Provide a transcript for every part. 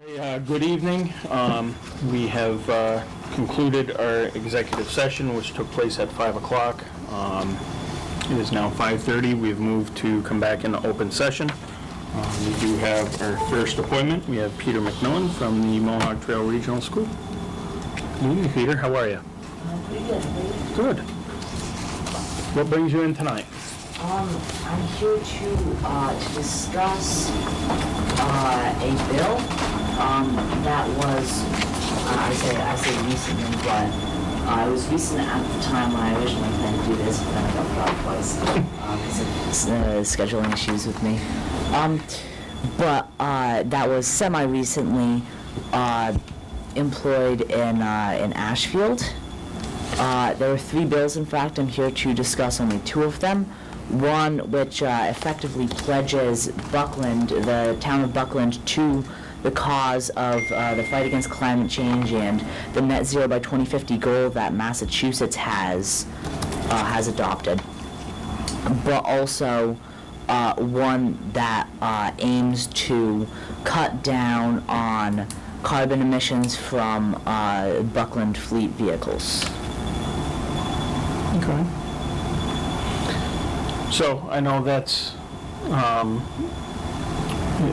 Good evening. We have concluded our executive session, which took place at 5 o'clock. It is now 5:30. We've moved to come back into open session. We do have our first appointment. We have Peter McMillan from the Mohawk Trail Regional School. Good evening, Peter. How are you? Pretty good. Good. What brings you in tonight? I'm here to discuss a bill that was, I say recently, but it was recent at the time when I originally planned to do this, but then I got dropped twice because of scheduling issues with me. But that was semi-recently employed in Ashfield. There were 3 bills, in fact. I'm here to discuss only 2 of them. One which effectively pledges Buckland, the town of Buckland, to the cause of the fight against climate change and the net zero by 2050 goal that Massachusetts has adopted. But also one that aims to cut down on carbon emissions from Buckland fleet vehicles. Okay. So I know that's,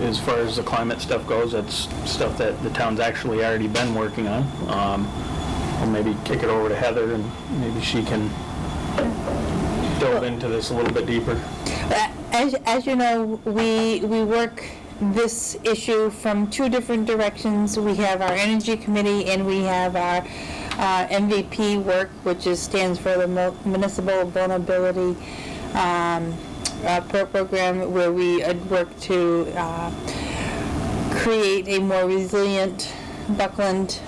as far as the climate stuff goes, that's stuff that the town's actually already been working on. I'll maybe kick it over to Heather and maybe she can delve into this a little bit deeper. As you know, we work this issue from 2 different directions. We have our Energy Committee and we have our MVP work, which stands for the Municipal Vulnerability program, where we work to create a more resilient Buckland.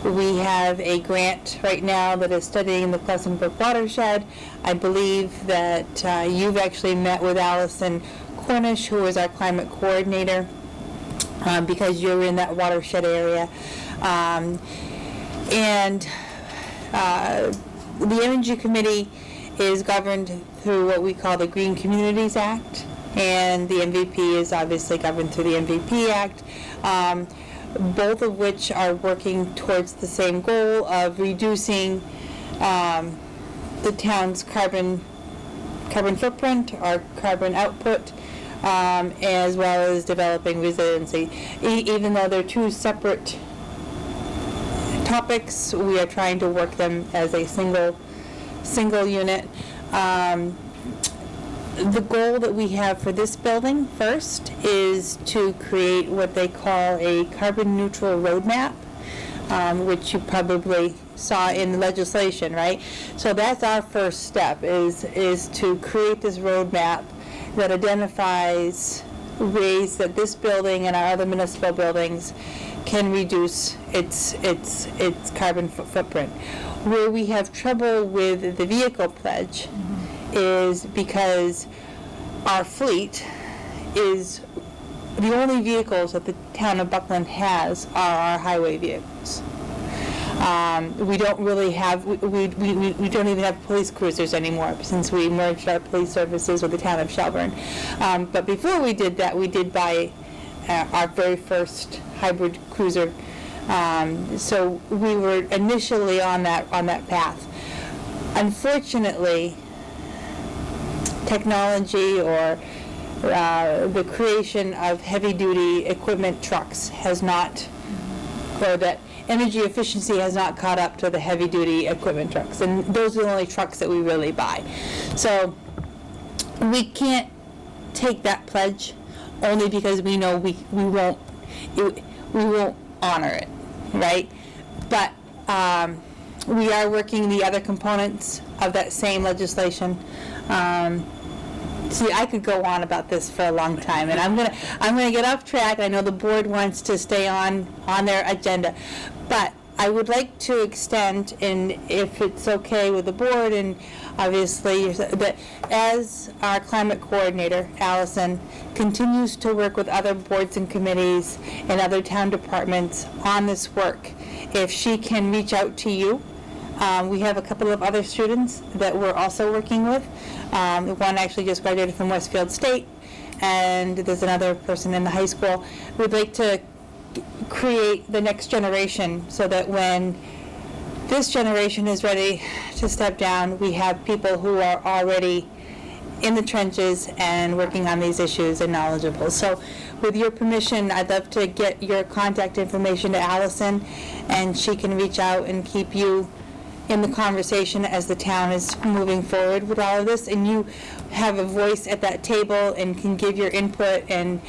We have a grant right now that is studying the Pleasant Brook watershed. I believe that you've actually met with Allison Cornish, who is our climate coordinator, because you're in that watershed area. And the Energy Committee is governed through what we call the Green Communities Act, and the MVP is obviously governed through the MVP Act, both of which are working towards the same goal of reducing the town's carbon footprint, or carbon output, as well as developing resiliency. Even though they're 2 separate topics, we are trying to work them as a single unit. The goal that we have for this building first is to create what they call a carbon neutral roadmap, which you probably saw in the legislation, right? So that's our first step, is to create this roadmap that identifies ways that this building and our other municipal buildings can reduce its carbon footprint. Where we have trouble with the vehicle pledge is because our fleet is the only vehicles that the town of Buckland has are our highway vehicles. We don't really have, we don't even have police cruisers anymore since we merged our police services with the town of Shelburne. But before we did that, we did buy our very first hybrid cruiser. So we were initially on that path. Unfortunately, technology or the creation of heavy-duty equipment trucks has not, or that energy efficiency has not caught up to the heavy-duty equipment trucks, and those are the only trucks that we really buy. So we can't take that pledge, only because we know we won't honor it, right? But we are working the other components of that same legislation. See, I could go on about this for a long time, and I'm gonna get off track. I know the board wants to stay on their agenda, but I would like to extend, and if it's okay with the board, and obviously that as our climate coordinator, Allison, continues to work with other boards and committees and other town departments on this work, if she can reach out to you. We have a couple of other students that we're also working with. One actually just graduated from Westfield State, and there's another person in the high school. We'd like to create the next generation so that when this generation is ready to step down, we have people who are already in the trenches and working on these issues and knowledgeable. So with your permission, I'd love to get your contact information to Allison, and she can reach out and keep you in the conversation as the town is moving forward with all of this, and you have a voice at that table and can give your input and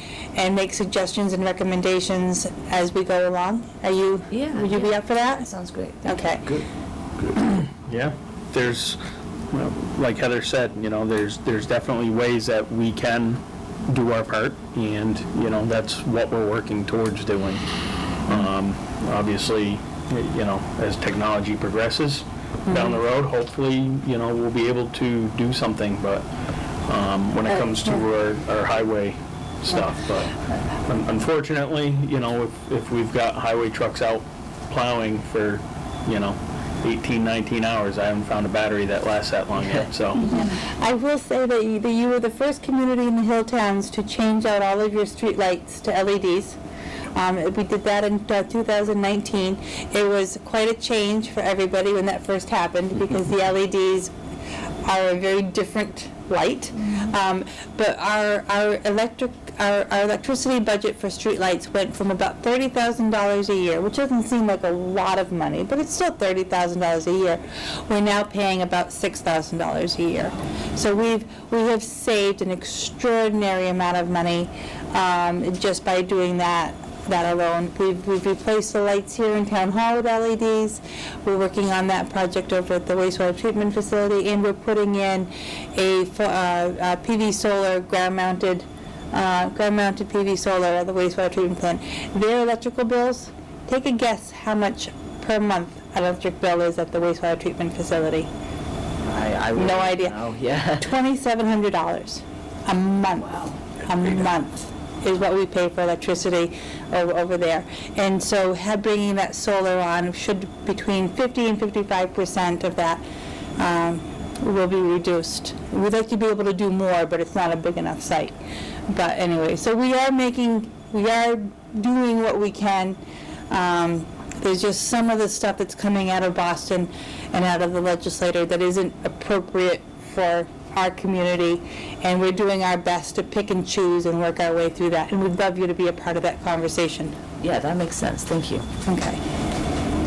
make suggestions and recommendations as we go along. Would you be up for that? That sounds great. Okay. Good. Yeah, there's, well, like Heather said, there's definitely ways that we can do our part, and, that's what we're working towards doing. Obviously, as technology progresses down the road, hopefully, we'll be able to do something, but when it comes to our highway stuff, but unfortunately, if we've got highway trucks out plowing for, 18, 19 hours, I haven't found a battery that lasts that long yet, so. I will say that you were the first community in the hill towns to change out all of your street lights to LEDs. We did that in 2019. It was quite a change for everybody when that first happened, because the LEDs are a very different light. But our electricity budget for streetlights went from about $30,000 a year, which doesn't seem like a lot of money, but it's still $30,000 a year. We're now paying about $6,000 a year. So we have saved an extraordinary amount of money just by doing that alone. We've replaced the lights here in Town Hall with LEDs. We're working on that project over at the wastewater treatment facility, and we're putting in a PV solar ground-mounted PV solar at the wastewater treatment plant. Their electrical bills, take a guess how much per month an electric bill is at the wastewater treatment facility. I really No idea. know, yeah. $2,700 a month. A month is what we pay for electricity over there. And so bringing that solar on should, between 50 and 55% of that will be reduced. We'd like to be able to do more, but it's not a big enough site. But anyway, so we are doing what we can. There's just some of the stuff that's coming out of Boston and out of the legislature that isn't appropriate for our community, and we're doing our best to pick and choose and work our way through that, and we'd love you to be a part of that conversation. Yeah, that makes sense. Thank you. Okay.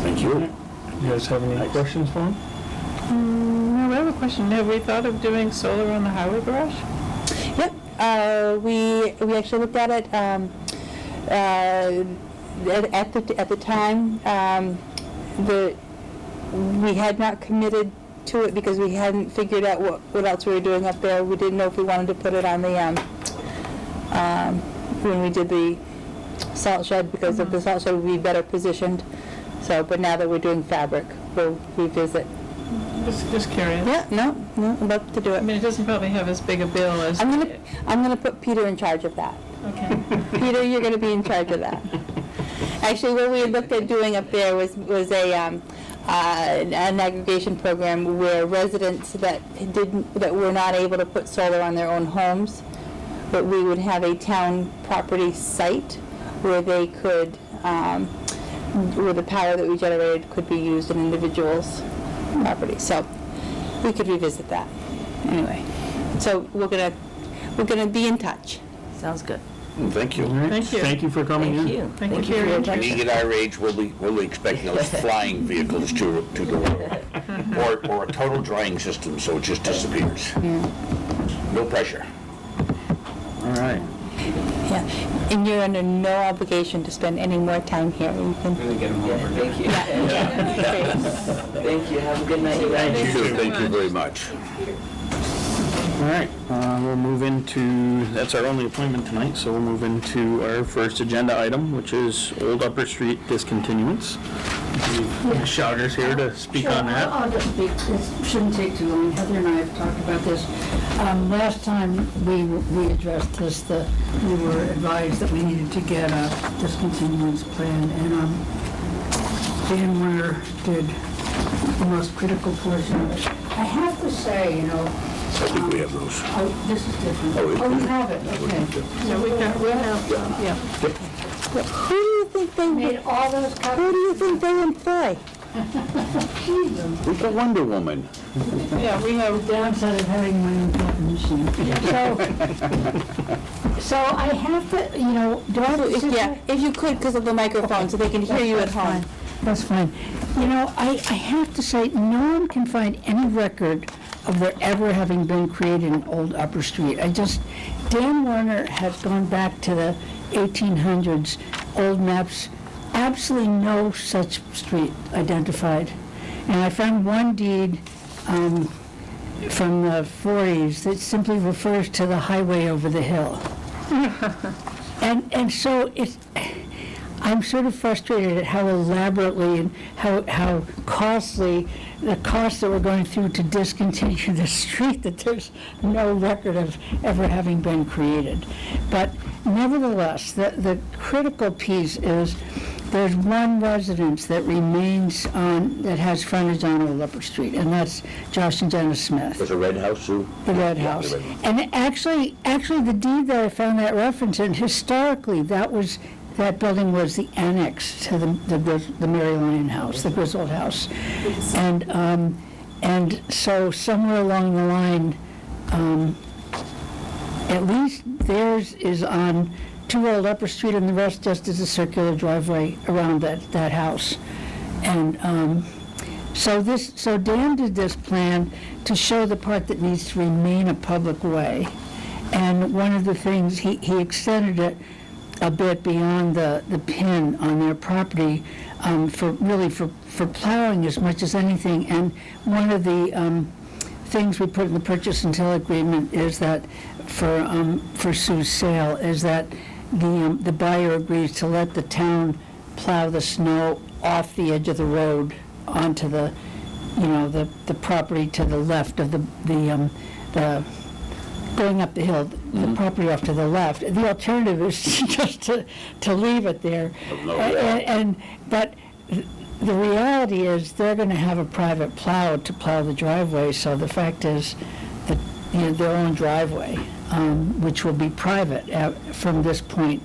Thank you. You guys have any questions for him? No, I have a question. Have we thought of doing solar on the highway garage? Yep, we actually looked at it at the time. We had not committed to it because we hadn't figured out what else we were doing up there. We didn't know if we wanted to put it on the when we did the salt shed, because of the salt shed would be better positioned. So, but now that we're doing fabric, we'll revisit. Just curious. Yeah, no, I'd love to do I it. mean, it doesn't probably have as big a bill as. I'm gonna put Peter in charge of that. Okay. Peter, you're gonna be in charge of that. Actually, what we had looked at doing up there was an aggregation program where residents that were not able to put solar on their own homes, but we would have a town property site where they could, where the power that we generated could be used in individuals' property. So we could revisit that. Anyway, so we're gonna be in touch. Sounds good. Thank you. All right. Thank you. Thank you for coming Thank in. you. Thank you for for your your interest. Being attention. at our age, we'll be expecting those flying vehicles to the road. Or a total drying system, so it just disappears. No pressure. All right. Yeah, and you're under no obligation to spend any more time here. You can. Yeah, thank you. Thank you. Have a good night, you guys. Thank you very much. All right, we'll move into, that's our only appointment tonight, so we'll move into our first agenda item, which is Old Upper Street discontinuance. Ms. Schauger's here to speak on that. I'll just speak. This shouldn't take too long. Heather and I have talked about this. Last time we addressed this, we were advised that we needed to get a discontinuance plan, and Dan Winter did the most critical portion of it. I have to say, I think we have those. oh, this is different. Oh, Oh, you have it, okay. Yeah, we have, yeah. Who do you think they, Made all those who copies. do you think they employ? With the Wonder Woman. Yeah, we have, The downside of having my own copy machine. So I have to, do I have to sit Yeah, there? if you could, because of the microphone, so they can hear you at That's home. fine. That's fine. I have to say, no one can find any record of there ever having been created in Old Upper Street. Dan Warner has gone back to the 1800s, old maps, absolutely no such street identified. And I found one deed from the 40s that simply refers to the highway over the hill. And so I'm sort of frustrated at how elaborately and how costly, the costs that we're going through to discontinue the street, that there's no record of ever having been created. But nevertheless, the critical piece is there's one residence that remains that has frontage on Old Upper Street, and that's Josh and Jenna Smith. There's a red house, Sue? The red Yeah, house. the red house. And actually, the deed that I found that reference in, historically, that building was the annex to the Mary Lyon House, the Griswold House. And so somewhere along the line, at least theirs is on 2 Old Upper Street, and the rest just is a circular driveway around that house. And so Dan did this plan to show the part that needs to remain a public way. And one of the things, he extended it a bit beyond the pin on their property for plowing as much as anything. And one of the things we put in the purchase and sale agreement is that for Sue's sale is that the buyer agrees to let the town plow the snow off the edge of the road onto the property to the left of the going up the hill, the property off to the left. The alternative is just to leave it there. But the reality is they're going to have a private plow to plow the driveway, so the fact is that their own driveway, which will be private from this point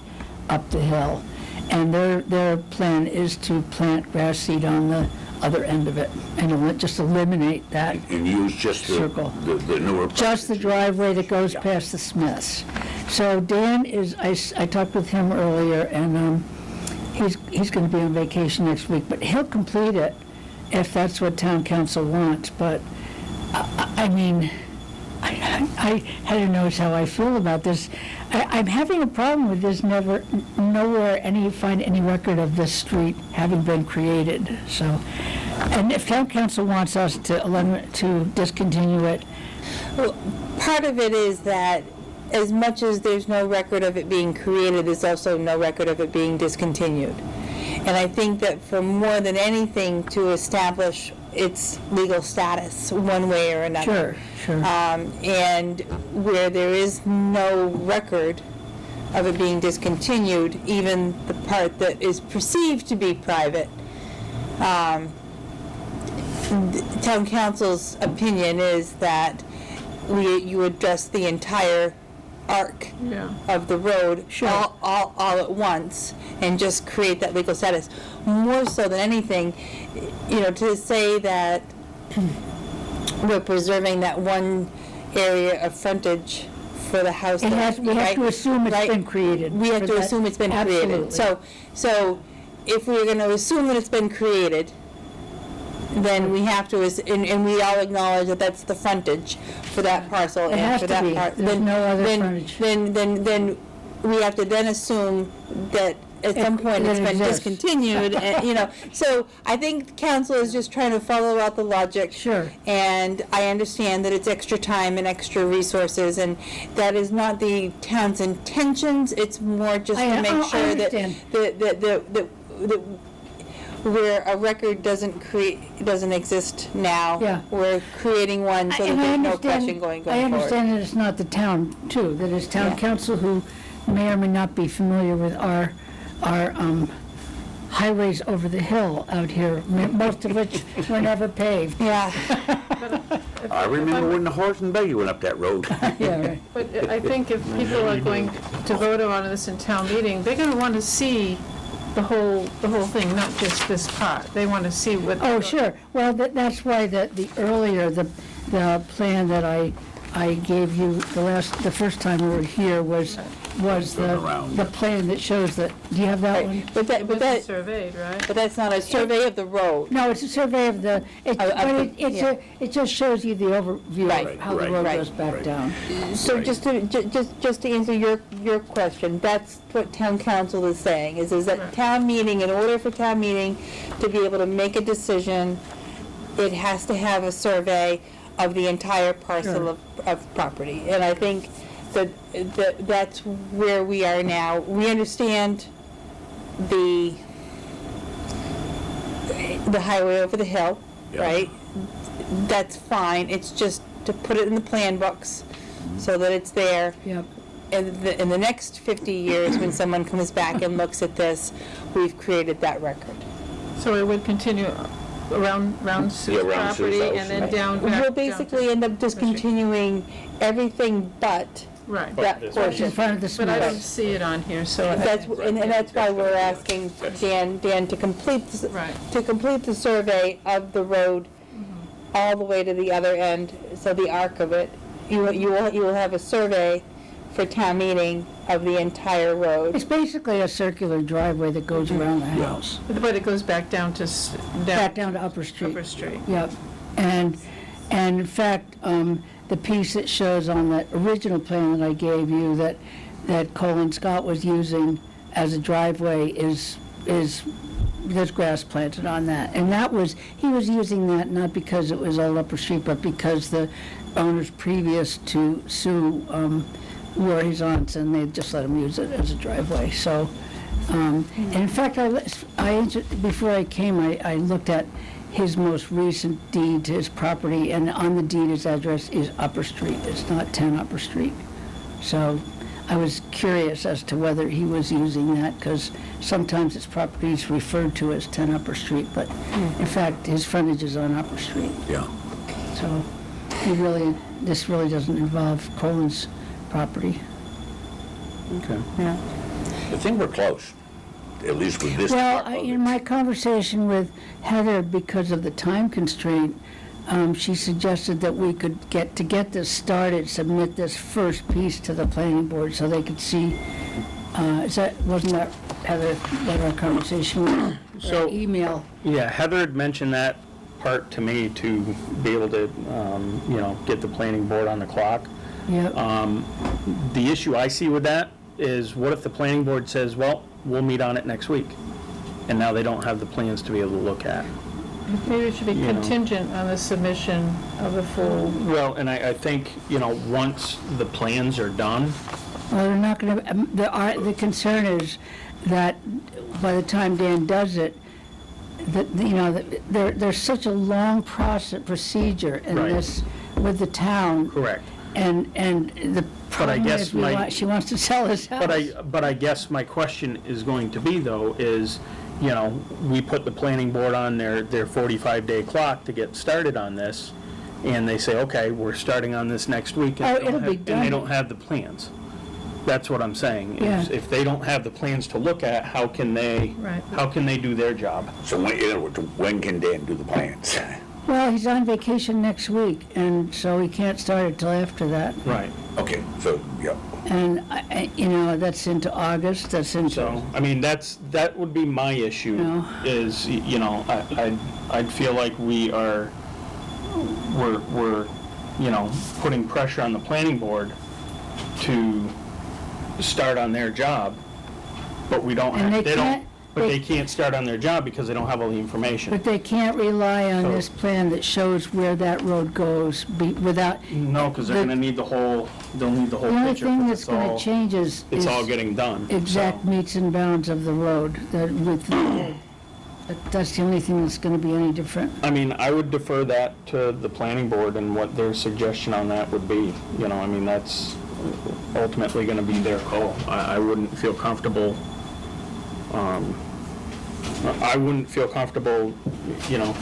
up the hill. And their plan is to plant grass seed on the other end of it and just eliminate that And use just circle. the newer. Just the driveway that goes past the Smiths. So Dan I talked with him earlier, and he's going to be on vacation next week, but he'll complete it if that's what town council wants. But I mean, I don't know how I feel about this. I'm having a problem with this. Nowhere find any record of this street having been created. So, and if town council wants us to discontinue it, Well, part of it is that as much as there's no record of it being created, there's also no record of it being discontinued. And I think that for more than anything, to establish its legal status one way or another. sure. And where there is no record of it being discontinued, even the part that is perceived to be private, the town council's opinion is that you address the entire arc yeah. of the road all at once and just create that legal status. More so than anything, to say that we're preserving that one area of frontage for the house. We have to assume it's been created. We have for to that. assume it's been Absolutely. created. So if we're going to assume that it's been created, then we have to, and we all acknowledge that that's the frontage for that parcel. It has and for to that be. part. There's no other frontage. Then we have to then assume that at some point that it's been exists. discontinued, and, so I think council is just trying to follow out the logic. Sure. And I understand that it's extra time and extra resources, and that is not the town's intentions. It's more just to make sure that where a record doesn't exist now. Yeah. We're creating one so that And I there's no understand- question going I forward. understand that it's not the town, too, that it's town Yeah. council who may or may not be familiar with our highways over the hill out here, most of which were never paved. Yeah. I remember when the horse and buggy went up that road. Yeah, right. But I think if people are going to vote on this in town meeting, they're gonna want to see the whole thing, not just this part. They want to see what. Oh, sure. Well, that's why the plan that I gave you the first time we were here was the plan that shows that, do you have that one? But It was that, surveyed, right? but that's not a survey of the road. No, it's a survey of the, it just shows you the overview Right, of how the right, road right. goes back down. So just to answer your question, that's what town council is saying, is that Right. town meeting, in order for town meeting to be able to make a decision, it has to have a survey of the entire parcel of property. And I think that's where we are now. We understand the highway over the hill, Yeah. right? That's fine, it's just to put it in the plan books so that it's there. Yep. In the next 50 years, when someone comes back and looks at this, we've created that record. So it would continue around Sue's around Sue's property house. and then down back. We'll down basically to- end up discontinuing everything but Right. that In portion. front of the But I don't Smiths. see it on here, so. And that's why we're asking Dan to complete, Right. to complete the survey of the road all the way to the other end, so the arc of it. You will have a survey for town meeting of the entire road. It's basically a circular driveway that goes around the house, But it goes back down to, back down to Upper Street. Upper Street. Yep. And in fact, the piece that shows on that original plan that I gave you that Colin Scott was using as a driveway is there's grass planted on that. And he was using that not because it was all Upper Street, but because the owners previous to Sue were his aunts, and they just let him use it as a driveway. So, and in fact, before I came, I looked at his most recent deed to his property, and on the deed, his address is Upper Street. It's not 10 Upper Street. So I was curious as to whether he was using that, because sometimes his property is referred to as 10 Upper Street, but in fact, his frontage is on Upper Street. Yeah. So this really doesn't involve Colin's property. Okay. I think we're close, at least with this Well, part of in it. my conversation with Heather, because of the time constraint, she suggested that we could get this started, submit this first piece to the planning board so they could see, wasn't that, Heather, what our conversation was? So- Or email? Yeah, Heather had mentioned that part to me to be able to, get the planning board on the clock. Yep. The issue I see with that is, what if the planning board says, well, we'll meet on it next week? And now they don't have the plans to be able to look at. Maybe it should be You know. contingent on the submission of the full. Well, and I think, once the plans are done, Well, they're not gonna, the concern is that by the time Dan does it, there's such a long procedure in Right. this with the town. correct. And the problem guess is, she wants to sell his house. But I guess my question is going to be, though, is, we put the planning board on their 45-day clock to get started on this, and they say, okay, we're starting on this next week, and Oh, they don't it'll be have- and they done. don't have the plans. That's what I'm saying. is Yeah. If they don't have the plans to look at, how can they Right. do their job? So when can Dan do the plans? Well, he's on vacation next week, and so he can't start it till after that. Right. Okay, so, yeah. And, that's into August, that's into, So, I mean, that would be my issue, No. is, I'd feel like we're putting pressure on the planning board to start on their job, but we don't, And have- they can't- they can't start on their job because they don't have all the information. but they can't rely on So- this plan that shows where that road goes without, No, because they're the- gonna need they'll need the whole the only picture, thing because that's gonna change is it's all getting done. exact so. meets and bounds of the road, that with the road. That's the only thing that's gonna be any different. I mean, I would defer that to the planning board and what their suggestion on that would be. I mean, that's ultimately gonna be their call. I wouldn't feel comfortable,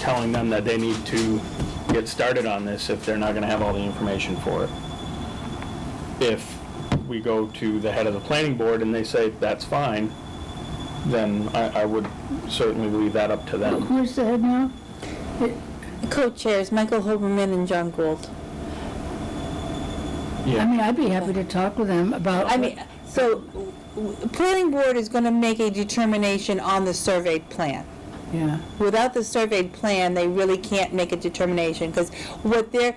telling them that they need to get started on this if they're not gonna have all the information for it. If we go to the head of the planning board and they say, that's fine, then I would certainly leave that up to them. Who's the head now? Co-chairs, Michael Hoberman and John Gould. I Yeah, mean, I'd be happy to talk with them about. I mean, so, planning board is gonna make a determination on the surveyed plan. Yeah, Without the surveyed plan, they really can't make a determination, because what the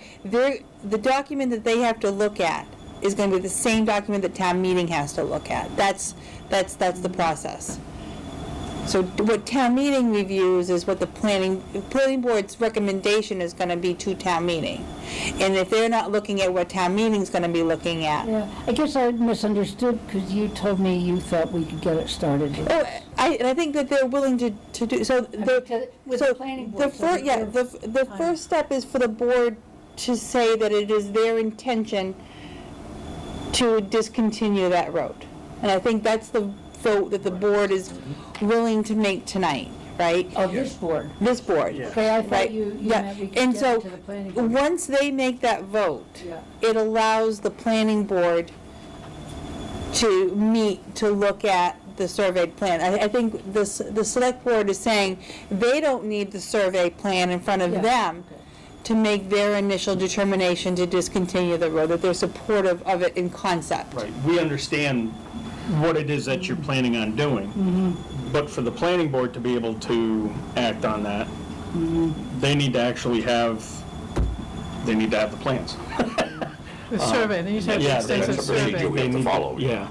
document that they have to look at is gonna be the same document that town meeting has to look at. That's the process. So what town meeting reviews is what the planning board's recommendation is gonna be to town meeting. And if they're not looking at what town meeting's gonna be looking at. yeah. I guess I misunderstood, because you told me you thought we could get it started. Oh, I think that they're willing to do, so with the planning board, so the first step is for the board to say that it is their intention to discontinue that road. And I think that's the vote that the board is willing to make tonight, right? Oh, this board. This board. Okay, I thought Right. you Yeah. meant we could And get so, it to the planning board. once they make that vote, Yeah. it allows the planning board to meet, to look at the surveyed plan. I think the select board is saying they don't need the survey plan in front of Yeah. them Okay. to make their initial determination to discontinue the road, that they're supportive of it in concept. right. We understand what it is that you're planning on doing. But for the planning board to be able to act on that, they need to actually have, the plans. The survey, they need to have yeah, an extensive that's a procedure survey. we have to follow. Yeah.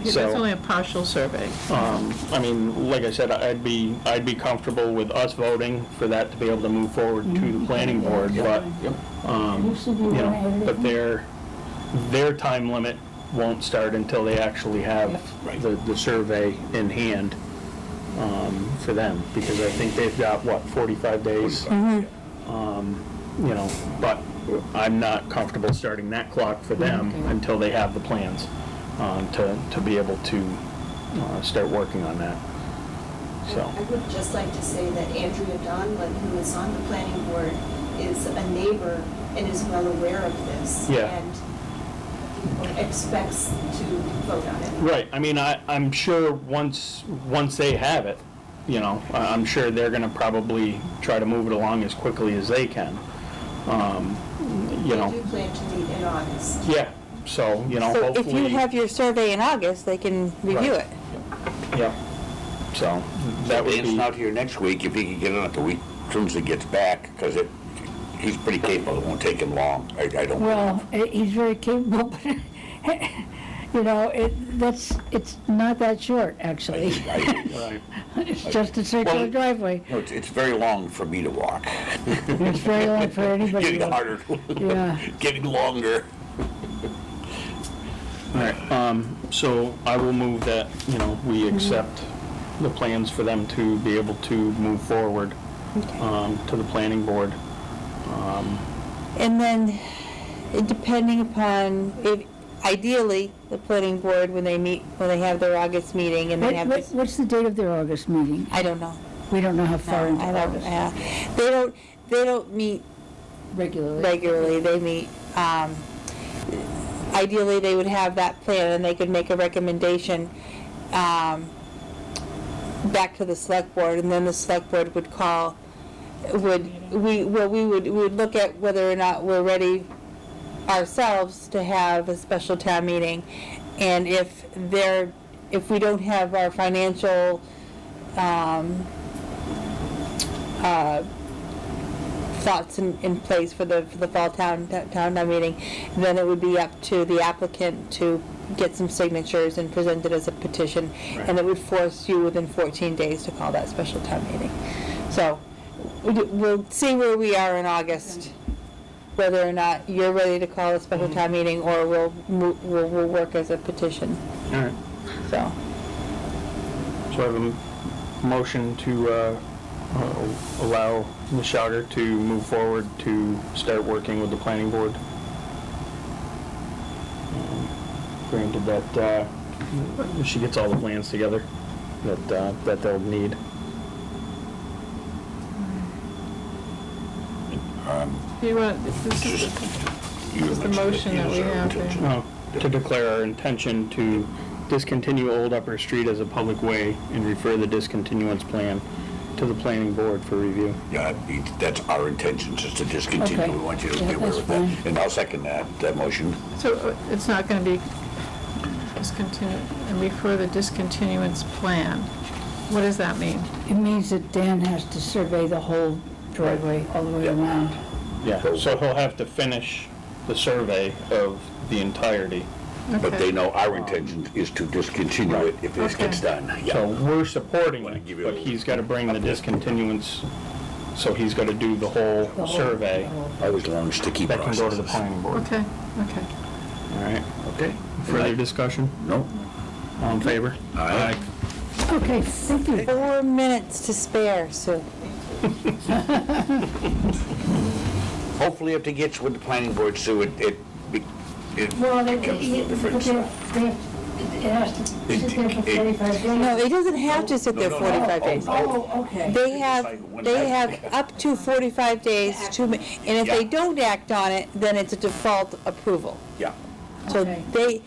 Yeah, So, that's only a partial survey. I mean, like I said, I'd be comfortable with us voting for that to be able to move forward to the planning board, but, Who said you you know, wanted it? but their time limit won't start until they actually have Right. the survey in hand, for them, because I think they've got, 45 days? You know, but I'm not comfortable starting that clock for them until they have the plans, to be able to, start working on that, so. I would just like to say that Andrea Donlin, who is on the planning board, is a neighbor and is well aware of this. Yeah. And expects to vote on it. Right, I mean, I'm sure once they have it, you know, I'm sure they're gonna probably try to move it along as quickly as they can. You know, They do plan to meet in August. yeah, so, you know, So hopefully. if you have your survey in August, they can review Right. it. Yeah, so, that would Dan's be, not here next week, if he can get on it the week, as soon as he gets back, because he's pretty capable, it won't take him long, I don't. Well, he's very capable, but, you know, it's not that short, actually. right, It's just a circular Well, driveway. No, it's very long for me to walk. It's very long for anybody. Getting else. harder, Yeah. getting longer. all right, so I will move that, you know, we accept the plans for them to be able to move forward, to the planning board. And then, depending upon, ideally, the planning board, when they have their August meeting, and they have this, What's the date of their August meeting? I don't know. We don't know how far into I don't, August yeah. They don't meet regularly. regularly, they meet, ideally, they would have that plan, and they could make a recommendation, back to the select board, and then the select board would we would look at whether or not we're ready ourselves to have a special town meeting, and if we don't have our financial, thoughts in place for the fall town meeting, then it would be up to the applicant to get some signatures and present it as a petition, and it would force you within 14 days to call that special town meeting. So, we'll see where we are in August, whether or not you're ready to call a special town meeting, or we'll work as a petition, All right, so. so I have a motion to, allow Ms. Schauger to move forward to start working with the planning board. Granted that, if she gets all the plans together that they'll need. Do you want, this is the motion that we have there. No, to declare our intention to discontinue Old Upper Street as a public way and refer the discontinuance plan to the planning board for review. Yeah, that's our intention, just to discontinue. Okay. We want you to Yeah, be aware that's of that. fine. And I'll second that motion. So it's not going to be discontinue, and refer the discontinuance plan. What does that mean? It means that Dan has to survey the whole driveway all the way around. Yeah, so he'll have to finish the survey of the entirety. But Okay. they know our intention is to discontinue it if this Okay. gets done. So Yeah. we're supporting Wanna it, give you but a- he's got to bring the discontinuance, so he's got to do the whole The whole- survey Always long sticky that can go to the process. planning board. Okay, okay. All right, Okay. further discussion? No? All in favor? Aye. Okay, thank you. 4 minutes to spare, Sue. Hopefully if it gets with the planning board, Sue, it Well, they, becomes a little but different. it has to sit there for 45 days. No, it doesn't have to sit there No, no, no. 45 days. Oh, okay. They have up to 45 days to, and if they Yeah. don't act on it, then it's a default approval. Yeah. So Okay.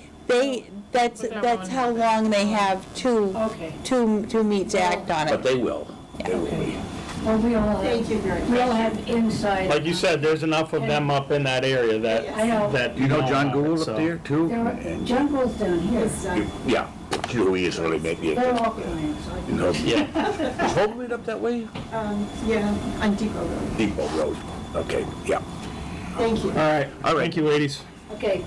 that's how long they have Okay. to meet to act on But it. they will. They will be. Well, we all Thank you very have, we all much. have inside. Like you said, there's enough of them up in that area I know. that. You know John about it, Gould so- up there too? There are, And- John Gould's down here. It's, Yeah, you know who he is, really, maybe. They're all clients. You know, Yeah, is Hoagland up that way? yeah, on Depot Road. Depot Road. Okay, yeah. Thank you. all right, thank you, ladies. Okay,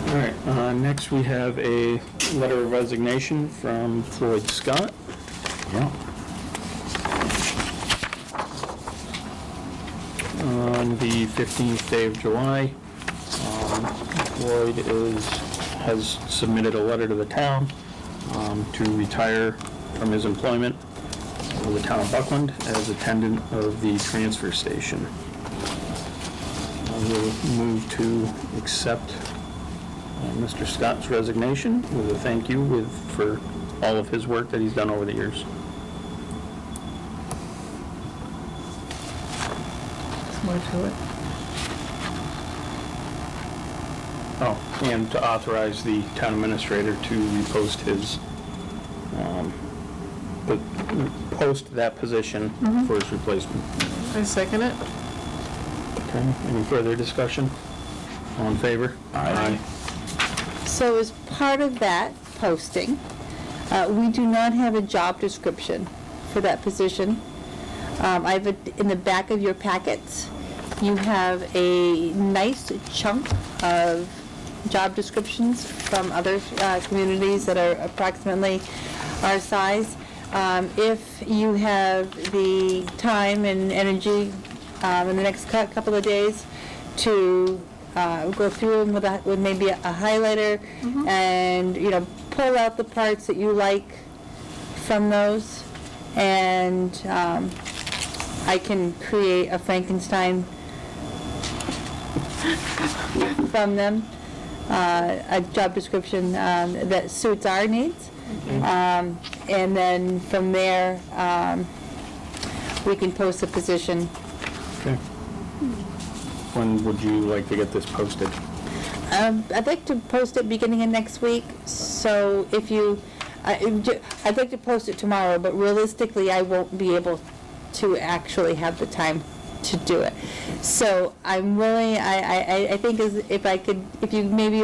All right, next we have a letter of resignation from Floyd Scott. Yeah. On the 15th day of July, Floyd has submitted a letter to the town to retire from his employment with the town of Buckland as attendant of the transfer station. I will move to accept Mr. Scott's resignation with a thank you for all of his work that he's done over the years. There's more to it. Oh, and to authorize the town administrator to repost his, post that position for his replacement. I second it. Okay, any further discussion? All in favor? Aye. So as part of that posting, we do not have a job description for that position. In the back of your packets, you have a nice chunk of job descriptions from other communities that are approximately our size. If you have the time and energy in the next couple of days to go through them with maybe a highlighter and, pull out the parts that you like from those, and I can create a Frankenstein from them, a job description that suits our needs. And then from there, we can post a position. Okay. When would you like to get this posted? I'd like to post it beginning of next week, so if you, I'd like to post it tomorrow, but realistically, I won't be able to actually have the time to do it. So I'm willing, I think if you maybe,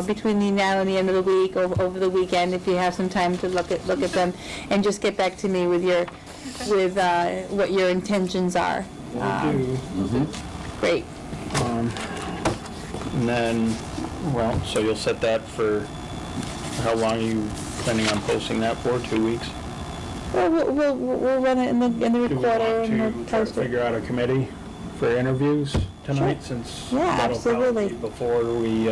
between the now and the end of the week, or over the weekend, if you have some time to look at them, and just get back to me with what your intentions are. Great. And then, so you'll set that for, how long are you planning on posting that for? 2 weeks? Well, we'll run it in the Do we recorder and want we'll to try to post it. figure out a committee for interviews tonight, since Yeah, that'll probably absolutely. be before we,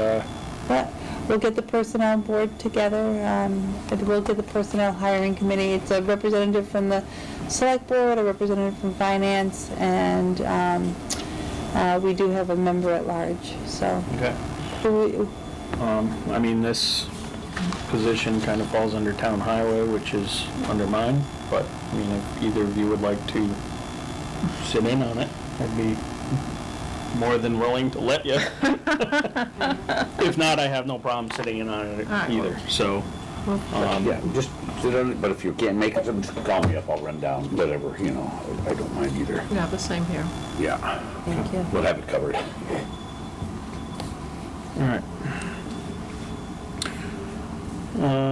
But we'll get the personnel board together, and we'll get the personnel hiring committee. It's a representative from the select board, a representative from finance, and we do have a member at large, so. okay. This position kind of falls under town highway, which is under mine, but, if either of you would like to sit in on it, I'd be more than willing to let you. If not, I have no problem sitting in on it right. either, so. Yeah, just sit on it, but if you can't make it, just call me up, I'll run down, whatever, you know, I don't mind either. Yeah, the same here. Yeah, Thank you. we'll have it covered. All right.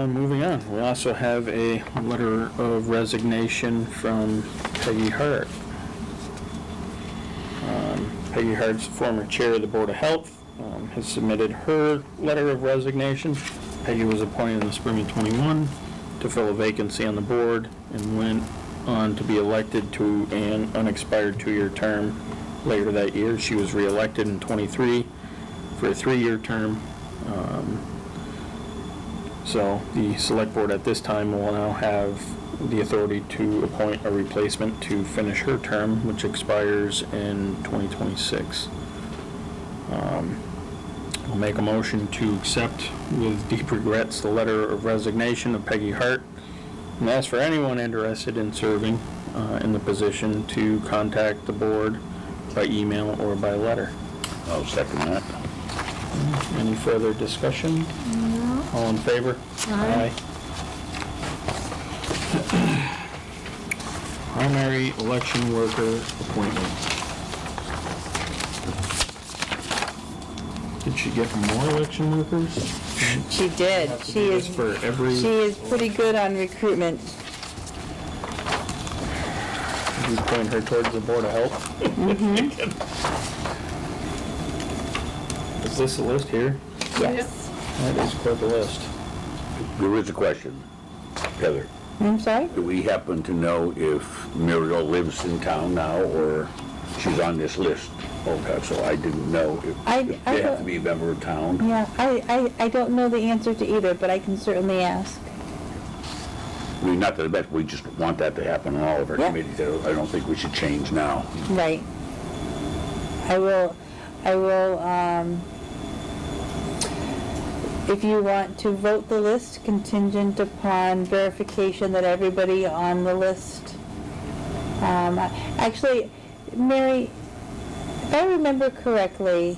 Moving on, we also have a letter of resignation from Peggy Hart. Peggy Hart's former chair of the Board of Health, has submitted her letter of resignation. Peggy was appointed in the spring of '21 to fill a vacancy on the board and went on to be elected to an unexpired 2-year term. Later that year, she was re-elected in '23 for a 3-year term. So the select board at this time will now have the authority to appoint a replacement to finish her term, which expires in 2026. I'll make a motion to accept with deep regrets the letter of resignation of Peggy Hart and ask for anyone interested in serving in the position to contact the board by email or by letter. I'll second that. Any further discussion? No. All in favor? Aye. Primary election worker appointment. Did she get more election workers? She did. Have to She do this is, for every, she is pretty good on recruitment. you point her towards the Board of Health? Is this a list here? Yes. That is quite a list. There is a question, Heather. I'm sorry? Do we happen to know if Muriel lives in town now, or she's on this list? Okay, so I didn't know if I they have don't- to be a member of town. Yeah, I don't know the answer to either, but I can certainly ask. I mean, not that I bet, we just want that to happen on all of our Yeah. committees. I don't think we should change now. Right. I will, if you want to vote the list contingent upon verification that everybody on the list, actually, Mary, if I remember correctly,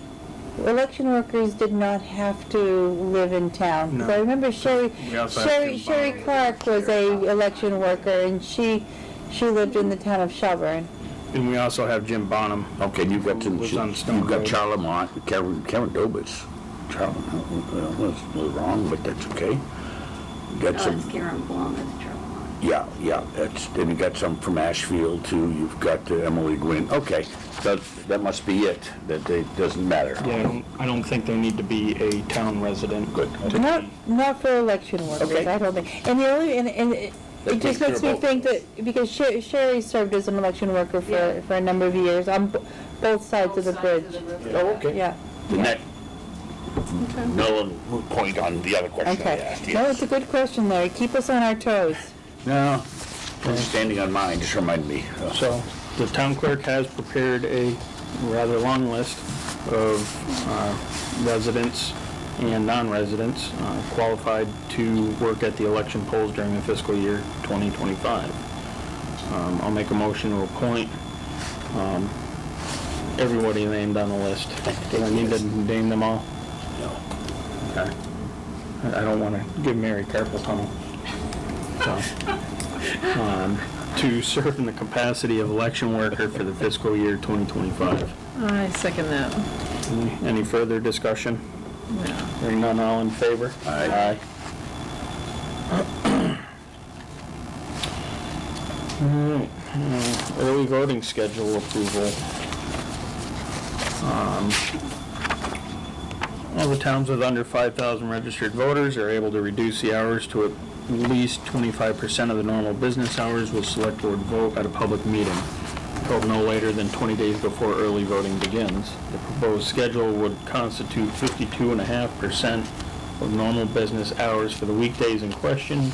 election workers did not have to live in town. 'Cause No. I remember Sherry We also have to Sherry buy- Clark was a election worker, and she lived in the town of Shelburne. And we also have Jim Bonham. Okay, you've got some, Was on Stone you've got Road. Charlemont, Karen Dobitz. Charlemont, was a little wrong, but that's okay. You got some, It's Karen Blum, it's Charlemont. yeah, then you got some from Ashfield too. You've got Emily Gwynn. Okay, so that must be it. That it doesn't matter. Yeah, I don't think they need to be a town resident. Good. Not for election workers, Okay. I don't think. And the only, and it That just takes care makes of me both. think that, because Sherry served as an election worker for a number of years on both sides of the bridge. Oh, okay. Yeah, The next, no point on the other question I okay. asked. No, Yes. it's a good question, Larry. Keep us on our toes. No, standing on mine just reminded me. So the town clerk has prepared a rather long list of residents and non-residents qualified to work at the election polls during the fiscal year 2025. I'll make a motion to appoint everybody named on the list. Do I need to name them all? No. Okay. I don't want to give Mary carpal tunnel. So, to serve in the capacity of election worker for the fiscal year 2025. I second that. Any further discussion? Yeah. Hearing none, all in favor? Aye. All right, early voting schedule approval. All the towns with under 5,000 registered voters are able to reduce the hours to at least 25% of the normal business hours with select board vote at a public meeting, held no later than 20 days before early voting begins. The proposed schedule would constitute 52.5% of normal business hours for the weekdays in question,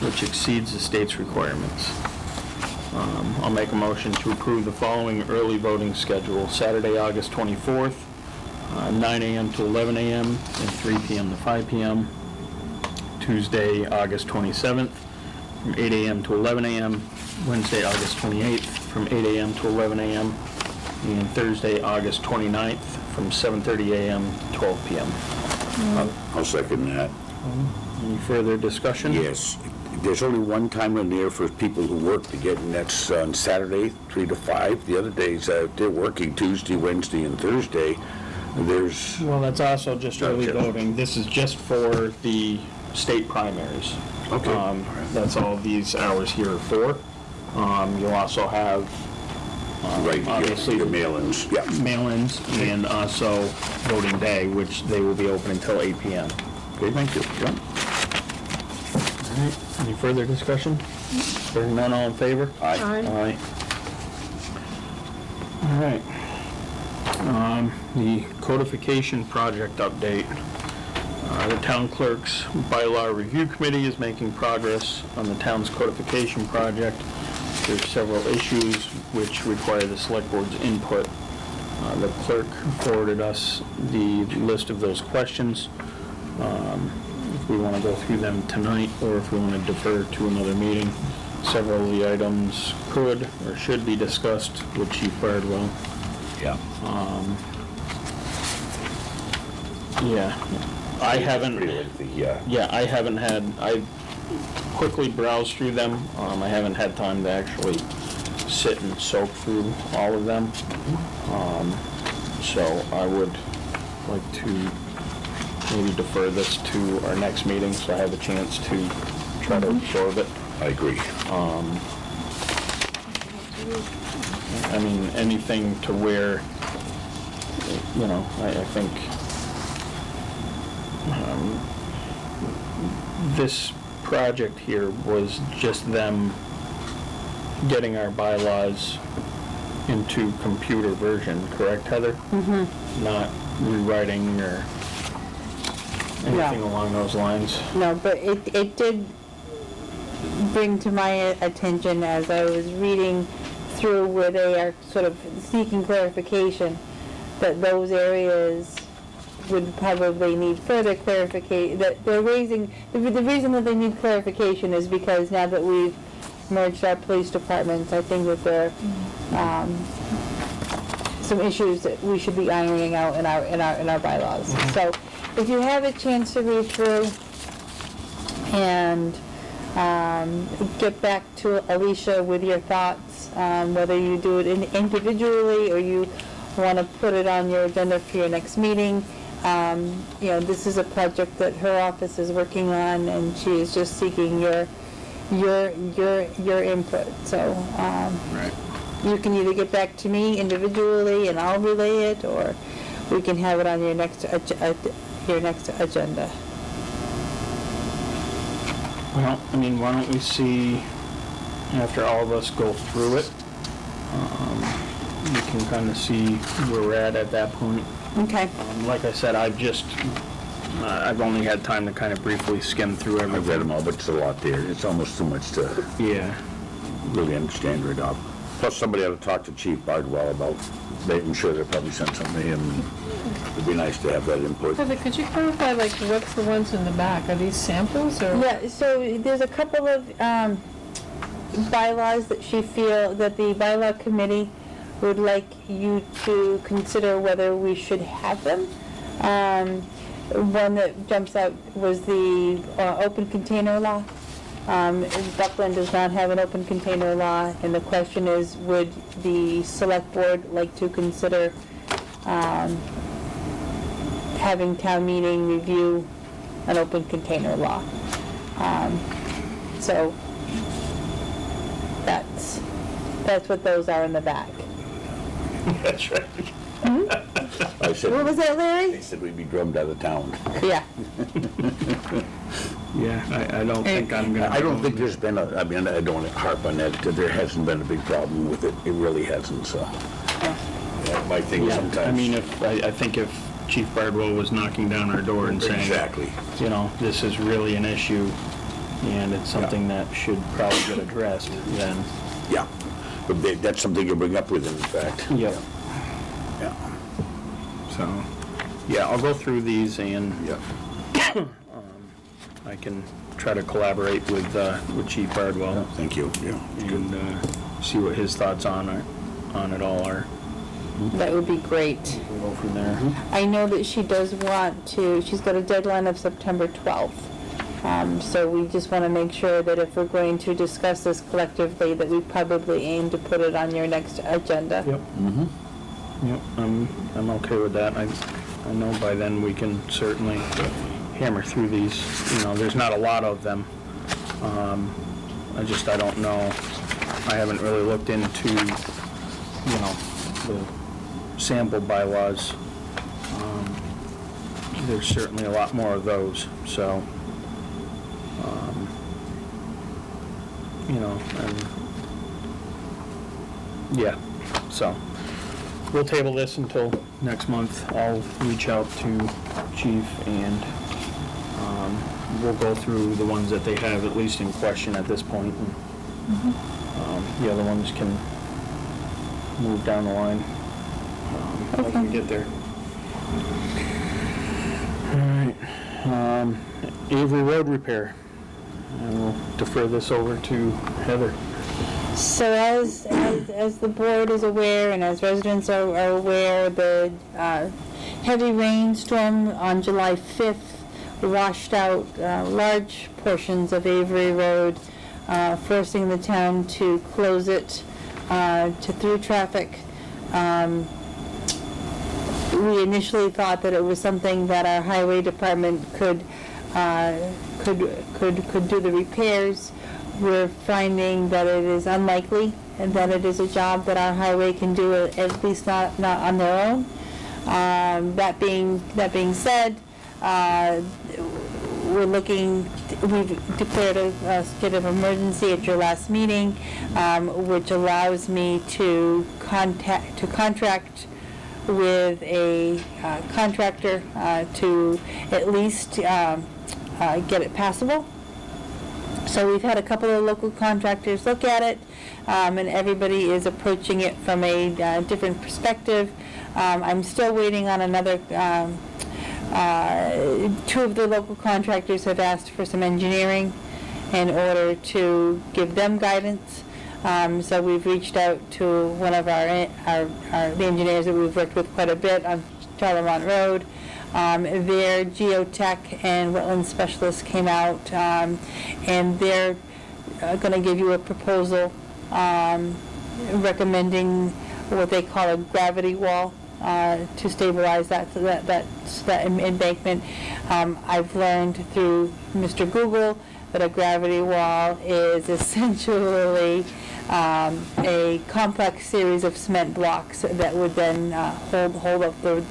which exceeds the state's requirements. I'll make a motion to approve the following early voting schedule: Saturday, August 24th, 9 a.m. to 11 a.m. and 3 p.m. to 5 p.m. Tuesday, August 27th, from 8 a.m. to 11 a.m. Wednesday, August 28th, from 8 a.m. to 11 a.m. and Thursday, August 29th, from 7:30 a.m. to 12 p.m. I'll second that. Any further discussion? Yes, there's only one time in there for people who work to get, and that's on Saturday, 3 to 5. The other days, they're working Tuesday, Wednesday, and Thursday. There's, Well, that's also just early Gotcha. voting. This is just for the state primaries. Okay. That's all these hours here are for. You'll also have right, obviously your mail-ins, yeah. mail-ins and also voting day, which they will be open until 8 p.m. Okay, thank you. Yeah. All right, any further discussion? Hearing none, all in favor? Aye. Aye. All right. The codification project update. The town clerk's bylaw review committee is making progress on the town's codification project. There's several issues which require the select board's input. The clerk forwarded us the list of those questions. If we want to go through them tonight, or if we want to defer to another meeting. Several of the items could or should be discussed with Chief Bardwell. Yeah. Yeah, I haven't. Pretty lengthy, yeah. Yeah, I haven't had, I quickly browsed through them. I haven't had time to actually sit and soak through all of them. So I would like to maybe defer this to our next meeting, so I have a chance to try to absorb it. I agree. I mean, anything to where, you know, I think this project here was just them getting our bylaws into computer version, correct, Heather? Mm-hmm. Not rewriting or anything along those lines? No, but it did bring to my attention as I was reading through where they are sort of seeking clarification, that those areas would probably need further clarification, that they're raising, the reason that they need clarification is because now that we've merged our police departments, I think that there are some issues that we should be ironing out in our bylaws. So if you have a chance to read through and get back to Alicia with your thoughts, whether you do it individually or you want to put it on your agenda for your next meeting. You know, this is a project that her office is working on, and she is just seeking your input. So Right. you can either get back to me individually, and I'll relay it, or we can have it on your next agenda. Well, I mean, why don't we see, after all of us go through it, we can kind of see where we're at that point. Okay. Like I said, I've only had time to kind of briefly skim through I've read everything. them all, but it's a lot there. It's almost too much to Yeah, really understand right now. Plus, somebody ought to talk to Chief Bardwell about making sure they probably sent something to him. It'd be nice to have that input. Heather, could you clarify, like, what's the ones in the back? Are these samples or? Yeah, so there's a couple of bylaws that that the bylaw committee would like you to consider whether we should have them. One that jumps out was the open container law. Buckland does not have an open container law, and the question is, would the select board like to consider having town meeting review an open container law? So that's what those are in the back. That's right. I said, What was that, Larry? they said we'd be drummed out of town. Yeah. yeah, I don't think I'm gonna. I don't think there's been I mean, I don't want to harp on that, there hasn't been a big problem with it. It really hasn't, so. Yeah, my thing is Yeah, sometimes. I mean, I think if Chief Bardwell was knocking down our door and saying, Exactly. you know, this is really an issue, and it's something that should probably get addressed, then. Yeah. But that's something you bring up with him, in fact. Yep. Yeah. So, yeah, I'll go through these and Yeah. I can try to collaborate with Chief Bardwell Thank you. Yeah. Good. and see what his thoughts on it all are. that would be great. We'll go from there. I know that she does want to, she's got a deadline of September 12th. So we just want to make sure that if we're going to discuss this collectively, that we probably aim to put it on your next agenda. Yep. Yep, I'm okay with that. I know by then we can certainly hammer through these. You know, there's not a lot of them. I don't know. I haven't really looked into, the sample bylaws. There's certainly a lot more of those, so, and, yeah, so. We'll table this until next month. I'll reach out to Chief and we'll go through the ones that they have at least in question at this point. And, the other ones can move down the line as we get there. All right. Avery Road repair. I will defer this over to Heather. So as the board is aware and as residents are aware, the heavy rainstorm on July 5th washed out large portions of Avery Road, forcing the town to close it to through traffic. We initially thought that it was something that our highway department could do the repairs. We're finding that it is unlikely and that it is a job that our highway can do, at least not on their own. That being said, we've declared a state of emergency at your last meeting, which allows me to contract with a contractor to at least get it passable. So we've had a couple of local contractors look at it, and everybody is approaching it from a different perspective. I'm still waiting on another, two of the local contractors have asked for some engineering in order to give them guidance. So we've reached out to one of the engineers that we've worked with quite a bit on Charlemont Road. Their geotech and wetland specialists came out, and they're going to give you a proposal recommending what they call a gravity wall to stabilize that embankment. I've learned through Mr. Google that a gravity wall is essentially a complex series of cement blocks that would then hold up the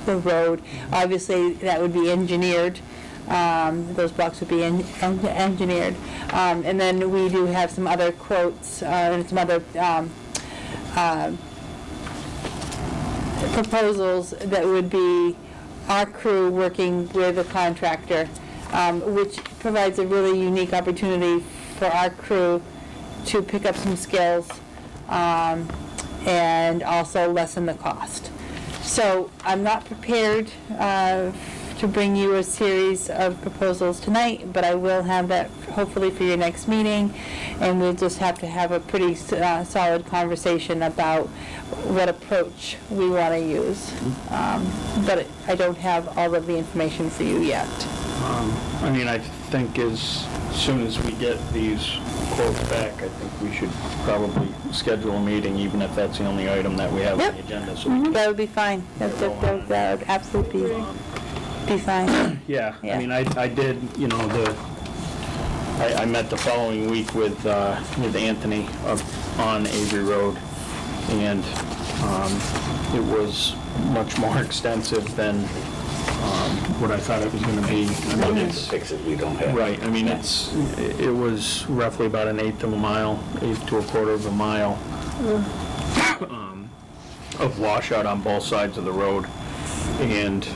road. Obviously, that would be engineered. Those blocks would be engineered. And then we do have some other quotes and some other proposals that would be our crew working with a contractor, which provides a really unique opportunity for our crew to pick up some skills and also lessen the cost. So I'm not prepared to bring you a series of proposals tonight, but I will have that hopefully for your next meeting, and we'll just have to have a pretty solid conversation about what approach we want to use. But I don't have all of the information for you yet. I think as soon as we get these quotes back, I think we should probably schedule a meeting, even if that's the only item that we have on the agenda. So we That would be fine. That would absolutely be fine. Yeah, Yeah. I did, I met the following week with Anthony up on Avery Road, and it was much more extensive than what I thought it was going to be. It's fix it, we don't have. Right, it was roughly about an eighth of a mile, eighth to a quarter of a mile of washout on both sides of the road, and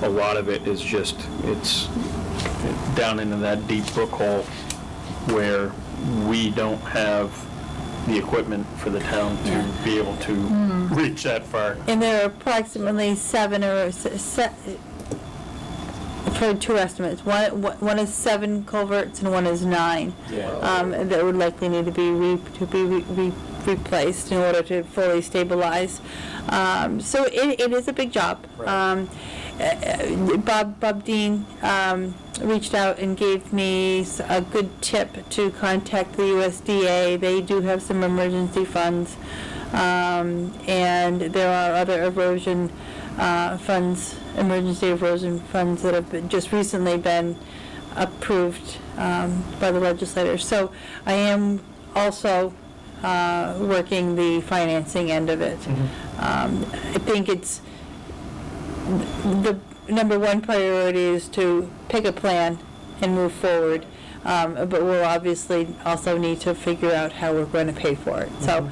a lot of it is just, it's down into that deep brook hole where we don't have the equipment for the town to be able to reach that far. And there are approximately 7 or I've heard 2 estimates. One is 7 culverts and one is 9. Yeah. That would likely need to be replaced in order to fully stabilize. So it is a big job. Bob Dean reached out and gave me a good tip to contact the USDA. They do have some emergency funds, and there are other erosion funds, emergency erosion funds that have just recently been approved by the legislators. So I am also working the financing end of it. I think it's the number one priority is to pick a plan and move forward, but we'll obviously also need to figure out how we're going to pay for it. So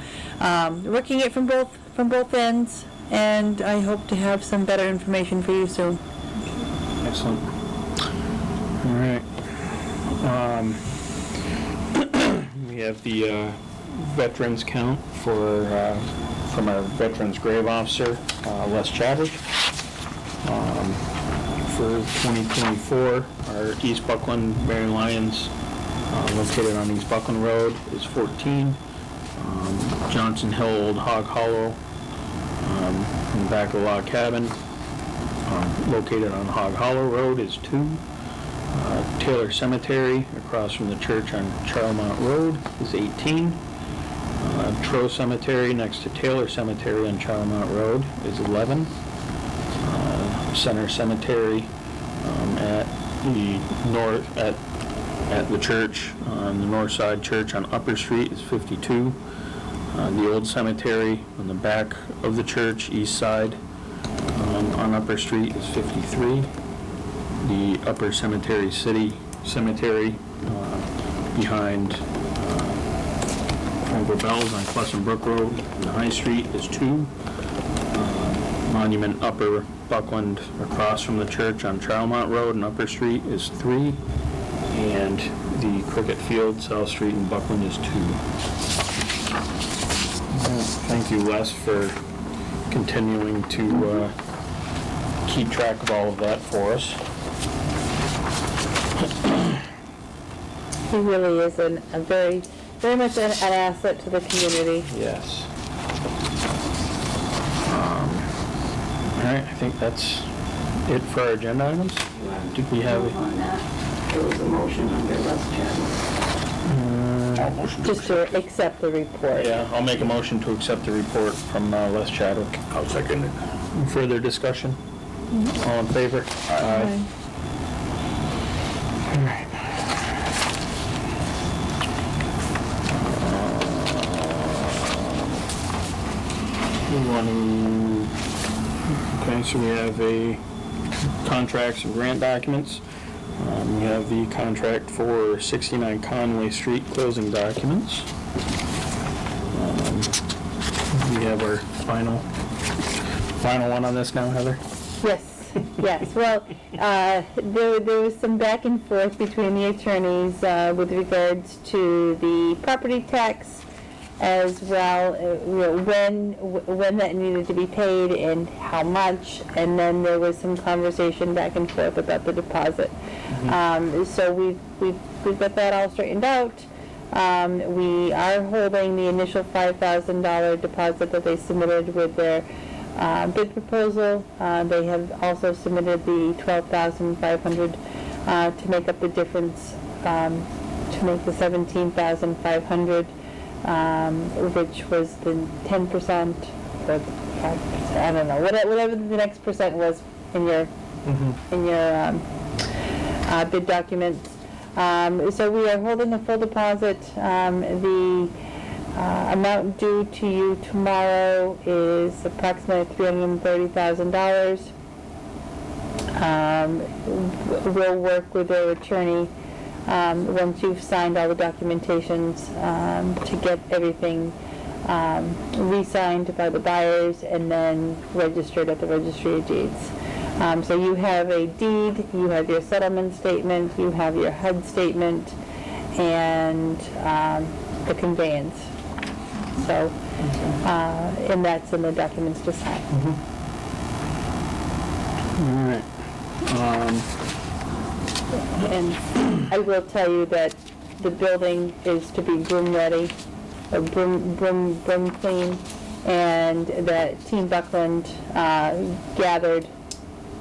working it from both ends, and I hope to have some better information for you soon. Excellent. All right. We have the veterans count from our Veterans Grave Officer, Les Chadwick. For 2024, our East Buckland Mary Lyons, located on East Buckland Road, is 14. Johnson Hill Old Hog Hollow, in the back of the log cabin, located on Hog Hollow Road, is 2. Taylor Cemetery, across from the church on Charlemont Road, is 18. Trow Cemetery, next to Taylor Cemetery on Charlemont Road, is 11. Center Cemetery at the north, at the church, on the north side church on Upper Street, is 52. The old cemetery on the back of the church, east side, on Upper Street, is 53. The Upper Cemetery City Cemetery behind Franco Bells on Crescent Brook Road and High Street is 2. Monument Upper Buckland across from the church on Charlemont Road and Upper Street is 3. And the Cricket Field, South Street in Buckland is 2. Thank you, Les, for continuing to keep track of all of that for us. He really is a very much an asset to the community. Yes. All right, I think that's it for our agenda items. Did we have On that, there was a motion under Les Chadwick. Just to accept the report. Yeah, I'll make a motion to accept the report from Les Chadwick. I'll second it. Further discussion? All in favor? Aye. All right. We want to, okay, so we have a contracts and grant documents. We have the contract for 69 Conway Street closing documents. We have our final one on this now, Heather? Yes, yes. Well, there was some back and forth between the attorneys with regards to the property tax, as well, when that needed to be paid and how much, and then there was some conversation back and forth about the deposit. So we've got that all straightened out. We are holding the initial $5,000 deposit that they submitted with their bid proposal. They have also submitted the $12,500 to make up the difference, to make the $17,500. Which was the 10%, or 5%, I don't know, whatever the next percent was in your bid documents. So we are holding the full deposit. The amount due to you tomorrow is approximately $330,000. We'll work with their attorney once you've signed all the documentations to get everything re-signed by the buyers and then registered at the Registry of Deeds. So you have a deed, you have your settlement statement, you have your HUD statement, and the conveyance. So, and that's in the documents to sign. All right. And I will tell you that the building is to be room ready broom clean, and that Team Buckland gathered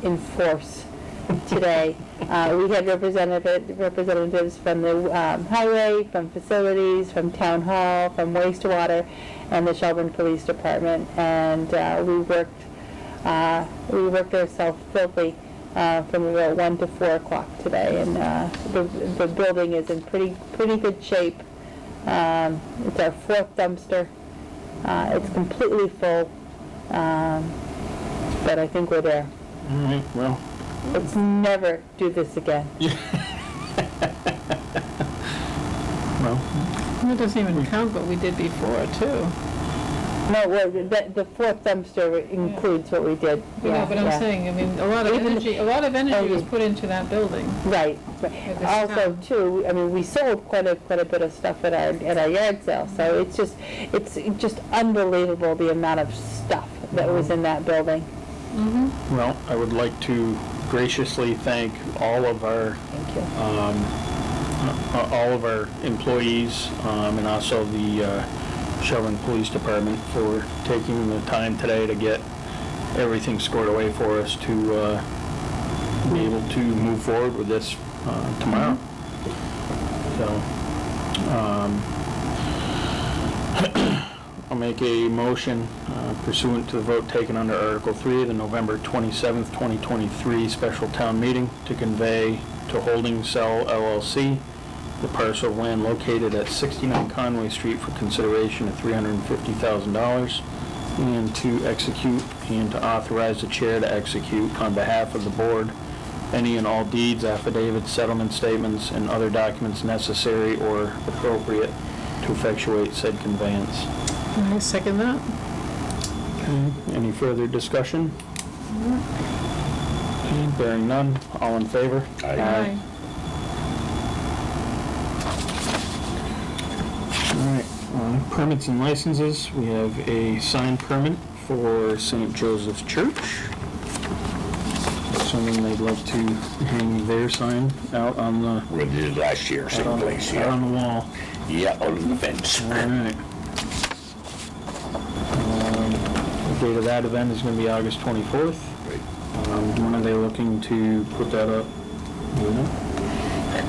in force today. We had representatives from the highway, from facilities, from town hall, from wastewater, and the Shelburne Police Department, and we worked ourselves filthy from about 1 to 4 o'clock today, and the building is in pretty good shape. It's our 4th dumpster. It's completely full, but I think we're there. All right, well, Let's never do this again. well, That doesn't even count what we did before, too. No, well, the 4th dumpster includes what we did. Yeah, but I'm saying, I mean, a lot of energy was put into that building. Right. this Also, town. too, I mean, we sold quite a bit of stuff at our yard sale, so it's just unbelievable the amount of stuff that was in that building. well, I would like to graciously thank all of our Thank you. all of our employees, and also the Shelburne Police Department for taking the time today to get everything scored away for us to be able to move forward with this tomorrow. So, I'll make a motion pursuant to the vote taken under Article 3 of the November 27th, 2023 special town meeting to convey to Holding Cell LLC the parcel of land located at 69 Conway Street for consideration of $350,000, and to execute and to authorize the chair to execute on behalf of the board any and all deeds, affidavits, settlement statements, and other documents necessary or appropriate to effectuate said conveyance. I second that. Okay, any further discussion? Okay, bearing none, all in favor? Aye. All right, permits and licenses, we have a sign permit for St. Joseph's Church. Assuming they'd like to hang their sign out on the, We did it last year, same place, out yeah. on the wall. Yeah, out on the fence. All right. The date of that event is going to be August 24th. When are they looking to put that up? Do you know?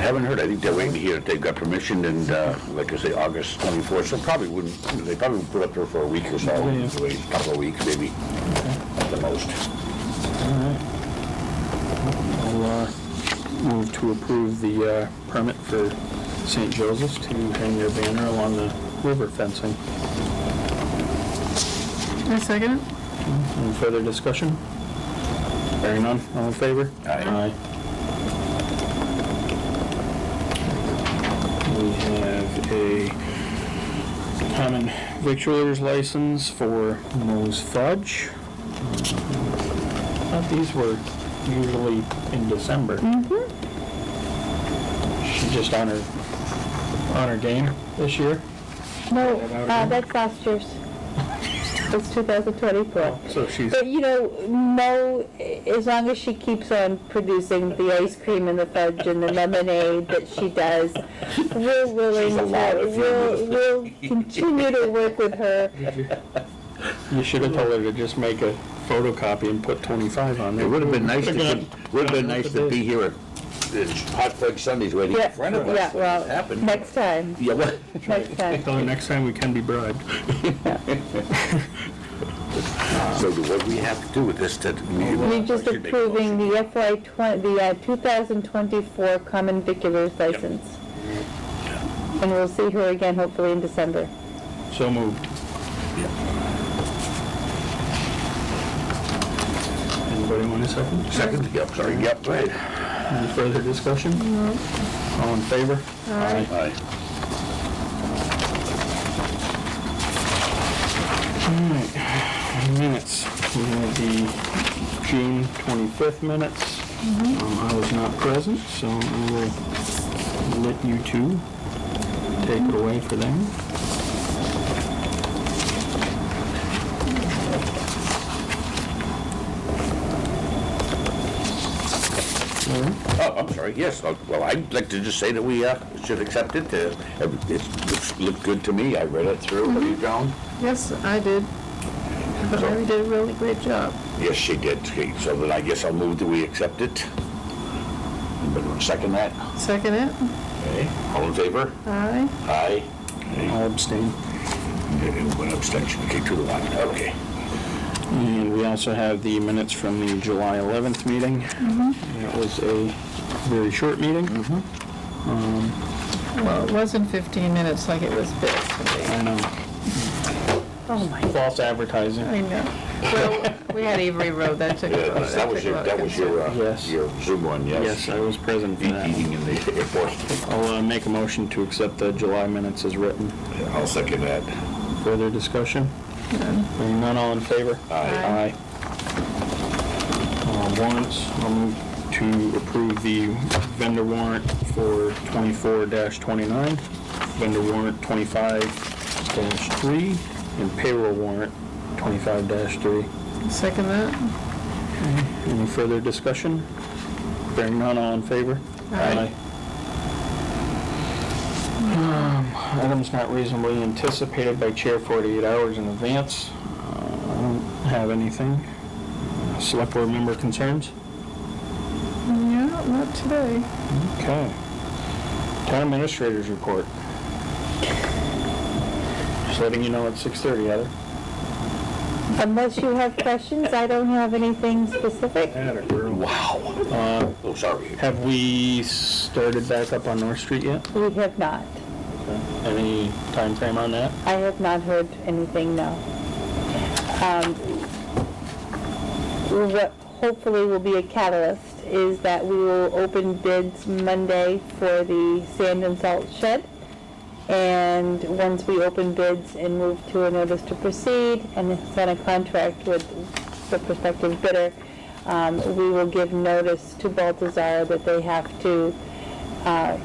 Haven't heard, I think they're waiting to hear if they've got permission, and like I say, August 24th, so probably wouldn't, they probably would put up there for a week or so, Yeah. wait a couple of weeks maybe, at the most. All right. I'll move to approve the permit for St. Joseph's to hang their banner along the river fencing. I second it. Any further discussion? Hearing none, all in favor? Aye. We have a common victualer's license for Moe's Fudge. Thought these were usually in December. She just on her game this year. No, that that's last year's. It's 2024. So she's, But Mo, as long as she keeps on producing the ice cream and the fudge and the lemonade that she does, we're willing She's a lot of to, we'll continue to work with her. you should have told her to just make a photocopy and put 25 on there. It would have been nice Forgot. to be here at Hot Fudge Sundays waiting in front of us. Yeah, well, Happened. next time, Yeah, what? next time. Tell her next time we can be bribed. So what do we have to do with this? We're just approving the the 2024 common vicular's license. And we'll see her again hopefully in December. So moved. Anybody want a second? Second? Yep, sorry, yep, go ahead. Any further discussion? No. All in favor? Aye. Aye. All right, minutes. We have the June 25th minutes. I was not present, so I will let you two take it away for them. Oh, I'm sorry, yes, well, I'd like to just say that we should accept it. It looked good to me, I read it through. Have you, Joan? Yes, I did. But Mary did a really great job. Yes, she did. Okay, so then I guess I'll move that we accept it. Anybody want to second that? Second it? Okay, all in favor? Aye. Aye. Okay. I'll abstain. One abstention, okay, 2-1, okay. And we also have the minutes from the July 11th meeting. That was a very short meeting. Well, it wasn't 15 minutes like it was big. I know. Oh, my. False advertising. I know. Well, we had Avery Road, that took a Yeah, lot. that was your Yes. your Zoom one, yes? Yes, I was present for that. Eating in the airport. I'll make a motion to accept the July minutes as written. I'll second that. Further discussion? Hearing none, all in favor? Aye. Aye. Warrants, I'll move to approve the vendor warrant for 24-29, vendor warrant 25-3, and payroll warrant 25-3. Second that? Any further discussion? Hearing none, all in favor? Aye. Items not reasonably anticipated by chair 48 hours in advance. I don't have anything. Select board member concerns? Yeah, not today. Okay. Town administrators report. Just letting you know at 6:30, Heather. Unless you have questions, I don't have anything specific. Wow. Oh, sorry. Have we started back up on North Street yet? We have not. Any time frame on that? I have not heard anything, no. What hopefully will be a catalyst is that we will open bids Monday for the sand and salt shed. And once we open bids and move to a notice to proceed and sign a contract with the prospective bidder, we will give notice to Baltazar that they have to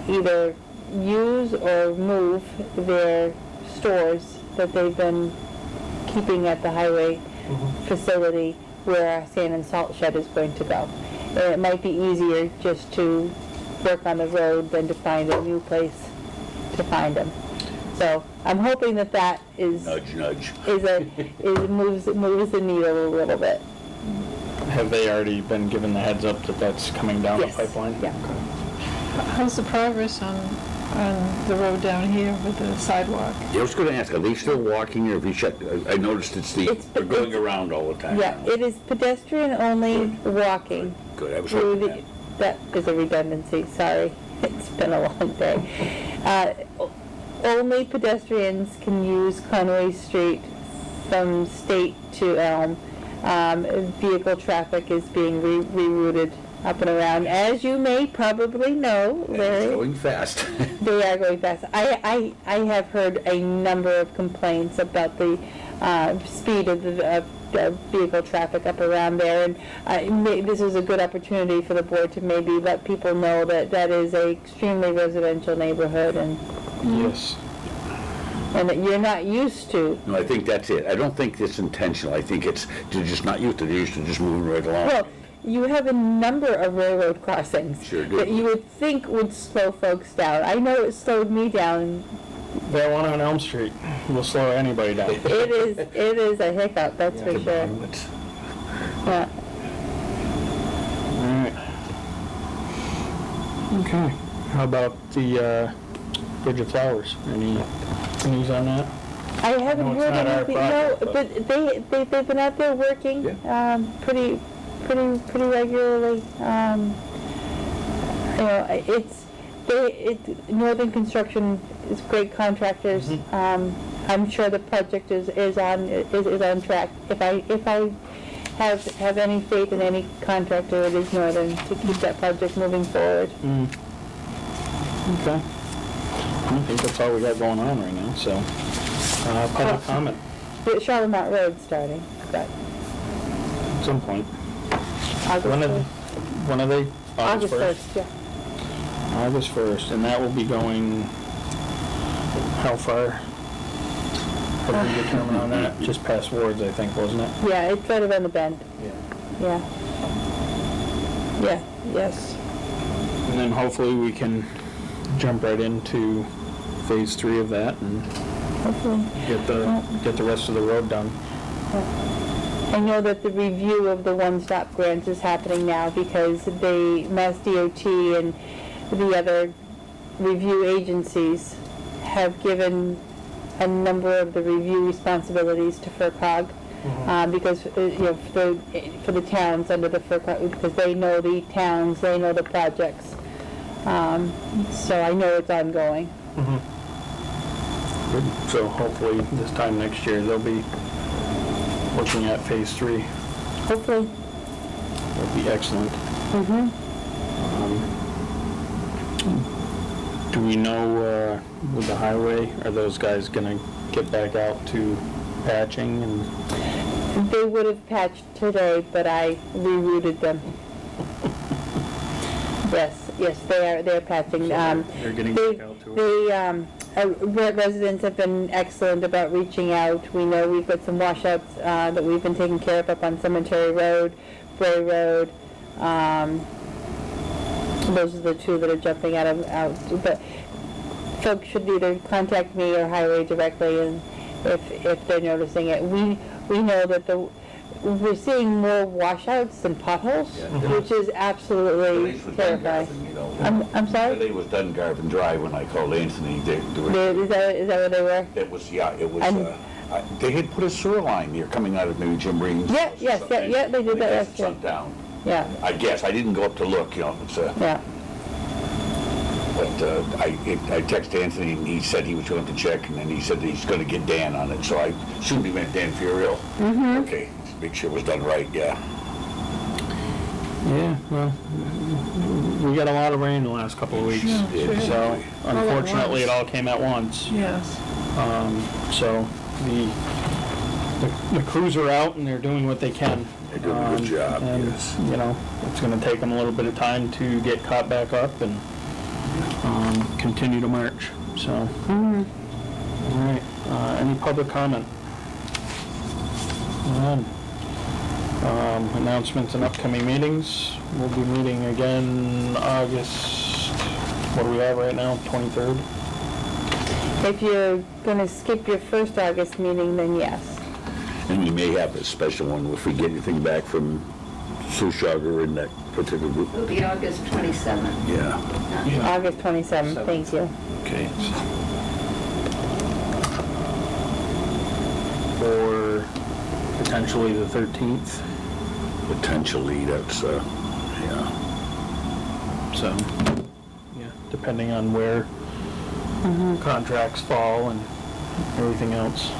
either use or move their stores that they've been keeping at the highway facility where our sand and salt shed is going to go. And it might be easier just to work on the road than to find a new place to find them. So I'm hoping that that is Nudge, nudge. moves the needle a little bit. Have they already been given the heads up that that's coming down the Yes. pipeline? Yeah. How's the progress on the road down here with the sidewalk? Yeah, I was going to ask, are they still walking or have you checked? I noticed they're going around all the time Yeah, now. it is pedestrian only walking. Good, I was through hoping that. That is a redundancy, sorry. It's been a long day. Only pedestrians can use Conway Street from State to Elm. Vehicle traffic is being rerouted up and around. As you may probably know, It's Larry, going fast. they are going fast. I have heard a number of complaints about the speed of the vehicle traffic up around there, and this is a good opportunity for the board to maybe let people know that that is a extremely residential neighborhood, and Yes. that you're not used to. No, I think that's it. I don't think it's intentional. I think it's, they're just not used to it. They're used to just moving right along. Well, you have a number of railroad crossings Sure do. that you would think would slow folks down. I know it slowed me down. That one on Elm Street will slow anybody down. It is a hiccup, that's for sure. Yeah. All right. Okay. How about the Bridge of Flowers? Any news on that? I haven't No, it's heard not our anything, project, no, but they've been out there working, pretty regularly. Northern Construction is great contractors. I'm sure the project is on track. If I have any faith in any contractor, it is Northern to keep that project moving forward. Okay. I think that's all we got going on right now, so, public comment The Charlemont Road starting, but at some point. August When 1st. are they? August 1st, yeah. August 1st, and that will be going, how far? What did we determine on that? Just past Wards, I think, wasn't it? Yeah, it's right around the bend. Yeah. Yeah. Yeah, yes. And then hopefully we can jump right into phase 3 of that and Hopefully. get the rest of the road done. I know that the review of the one-stop grants is happening now because the Mass DOT and the other review agencies have given a number of the review responsibilities to FERCog. Because, for the towns under the FERCog, because they know the towns, they know the projects. So I know it's ongoing. Good. So hopefully this time next year, they'll be looking at phase 3. Hopefully. That'd be excellent. Do we know, with the highway, are those guys gonna get back out to patching and? They would have patched today, but I rerouted them. Yes, they're patching. They're getting back out to it. Residents have been excellent about reaching out. We know we've got some washouts that we've been taking care of up on Cemetery Road, Bray Road. Those are the two that are jumping out. But folks should either contact me or Highway directly, and if they're noticing it. We know that we're seeing more washouts than potholes, which is absolutely terrifying. I'm sorry? Today was Dungarvan Drive when I called Anthony. Is that what they were? It was, it was, And- they had put a sewer line here coming out of maybe Jim Breen's. Yeah, house or yes, something. yeah, they did I that guess last it's year. sunk down. Yeah, I guess, I didn't go up to look, it's yeah. but I texted Anthony and he said he was going to check, and then he said he's going to get Dan on it, so I assumed he meant Dan Furiel. Okay, make sure it was done right, yeah. Yeah, well, we got a lot of rain the last couple of weeks. Yeah, So unfortunately, it all came at once. Yes. So the crews are out and they're doing what they can. They're doing a good job, And, yes. it's gonna take them a little bit of time to get caught back up and continue to march, so. All right, any public comment? None. Announcements and upcoming meetings. We'll be meeting again August, what do we have right now, 23rd? If you're gonna skip your first August meeting, then yes. And we may have a special one if we get anything back from Sue Sugar and that particular group. It'll be August 27th. Yeah. August 27th, thank you. Okay. Or potentially the 13th, Potentially, that's, yeah. so, yeah, depending on where contracts fall and everything else.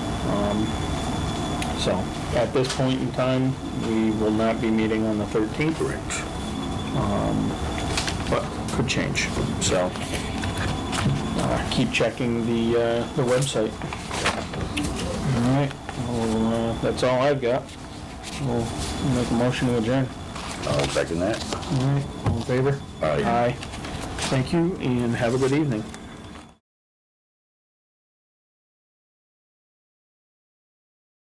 So, at this point in time, we will not be meeting on the 13th. Correct. But could change, so keep checking the website. All right, well, that's all I've got. We'll make a motion to adjourn. I'll second that. All right, all in favor? Aye. Aye. Thank you, and have a good evening.